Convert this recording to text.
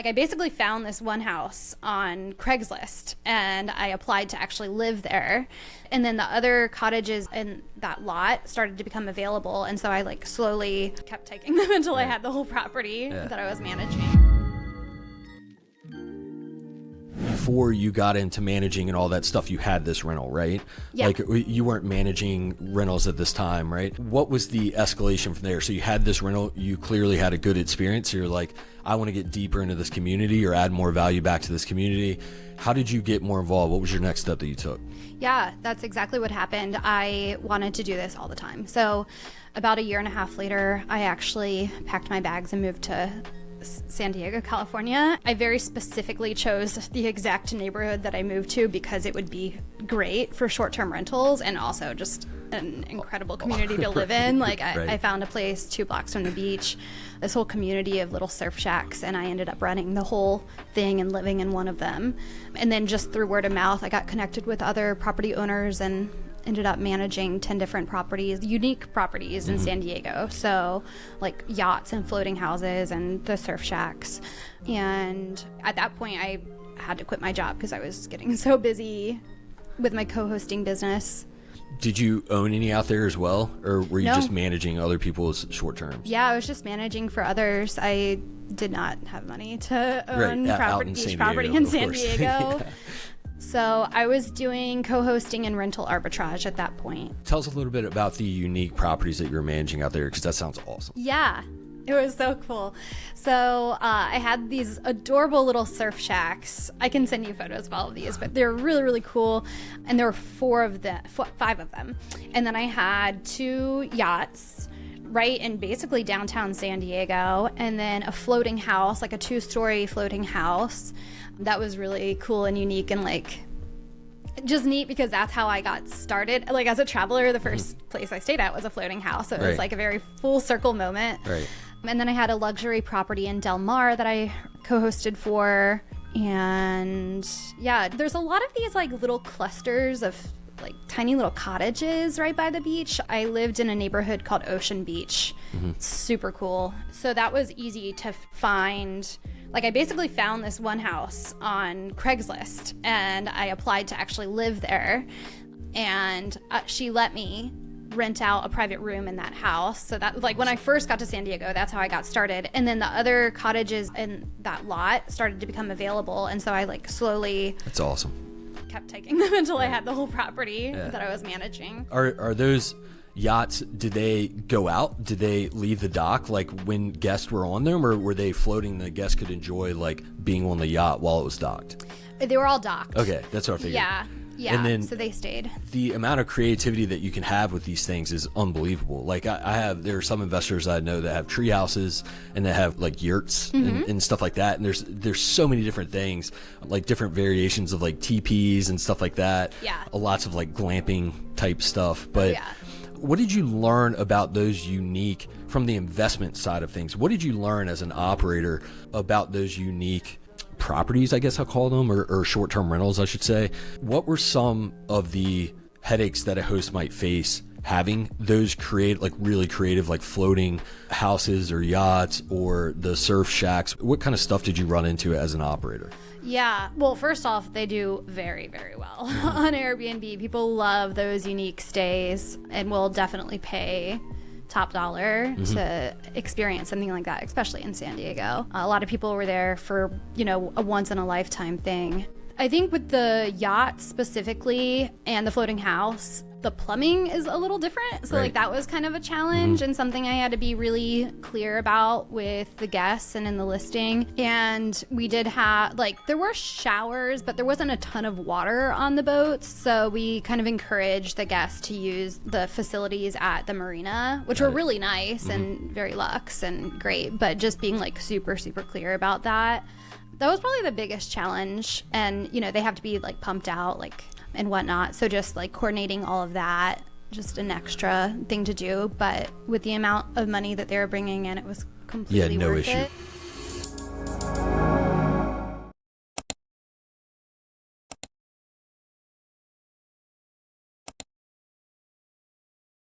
Like, I basically found this one house on Craigslist and I applied to actually live there. And then the other cottages in that lot started to become available. And so I like slowly kept taking them until I had the whole property that I was managing. Before you got into managing and all that stuff, you had this rental, right? Yeah. Like, you weren't managing rentals at this time, right? What was the escalation from there? So you had this rental, you clearly had a good experience. You're like, I want to get deeper into this community or add more value back to this community. How did you get more involved? What was your next step that you took? Yeah, that's exactly what happened. I wanted to do this all the time. So about a year and a half later, I actually packed my bags and moved to San Diego, California. I very specifically chose the exact neighborhood that I moved to because it would be great for short-term rentals and also just an incredible community to live in. Like, I found a place 2 blocks from the beach, this whole community of little surf shacks, and I ended up running the whole thing and living in one of them. And then just through word of mouth, I got connected with other property owners and ended up managing 10 different properties, unique properties in San Diego. So like yachts and floating houses and the surf shacks. And at that point I had to quit my job because I was getting so busy with my co-hosting business. Did you own any out there as well? Or were you No. just managing other people's short terms? Yeah, I was just managing for others. I did not have money to own beach property in San Diego. Yeah. So I was doing co-hosting and rental arbitrage at that point. Tell us a little bit about the unique properties that you were managing out there, because that sounds awesome. Yeah, it was so cool. So I had these adorable little surf shacks. I can send you photos of all of these, but they're really, really cool. And there were 5 of them. And then I had 2 yachts right in basically downtown San Diego, and then a floating house, like a 2-story floating house. That was really cool and unique and like just neat because that's how I got started. Like, as a traveler, the first place I stayed at was a floating house. So it was like a very full circle moment. Right. And then I had a luxury property in Del Mar that I co-hosted for. And yeah, there's a lot of these like little clusters of like tiny little cottages right by the beach. I lived in a neighborhood called Ocean Beach. It's super cool. So that was easy to find. Like, I basically found this one house on Craigslist and I applied to actually live there. And she let me rent out a private room in that house. So that, like, when I first got to San Diego, that's how I got started. And then the other cottages in that lot started to become available. And so I like slowly That's awesome. kept taking them until I had the whole property that I was managing. Are those yachts, did they go out? Did they leave the dock like when guests were on them, or were they floating the guests could enjoy like being on the yacht while it was docked? They were all docked. Okay, that's what I figured. Yeah, And then so they stayed. The amount of creativity that you can have with these things is unbelievable. Like, there are some investors I know that have tree houses and that have like yurts and stuff like that. And there's so many different things, like different variations of like teepees and stuff like that. Yeah. Lots of like glamping type stuff. But yeah. What did you learn about those unique, from the investment side of things? What did you learn as an operator about those unique properties, I guess I'll call them, or short-term rentals, I should say? What were some of the headaches that a host might face having those really creative, like floating houses or yachts or the surf shacks? What kind of stuff did you run into as an operator? Yeah, well, first off, they do very, very well on Airbnb. People love those unique stays and will definitely pay top dollar to experience something like that, especially in San Diego. A lot of people were there for, a once in a lifetime thing. I think with the yacht specifically and the floating house, the plumbing is a little different. So like that was kind of a challenge and something I had to be really clear about with the guests and in the listing. And we did have, there were showers, but there wasn't a ton of water on the boats. So we kind of encouraged the guests to use the facilities at the marina, which were really nice and very luxe and great. But just being like super, super clear about that. That was probably the biggest challenge. And, they have to be like pumped out, and whatnot. So just like coordinating all of that, just an extra thing to do. But with the amount of money that they were bringing in, it was completely worth it.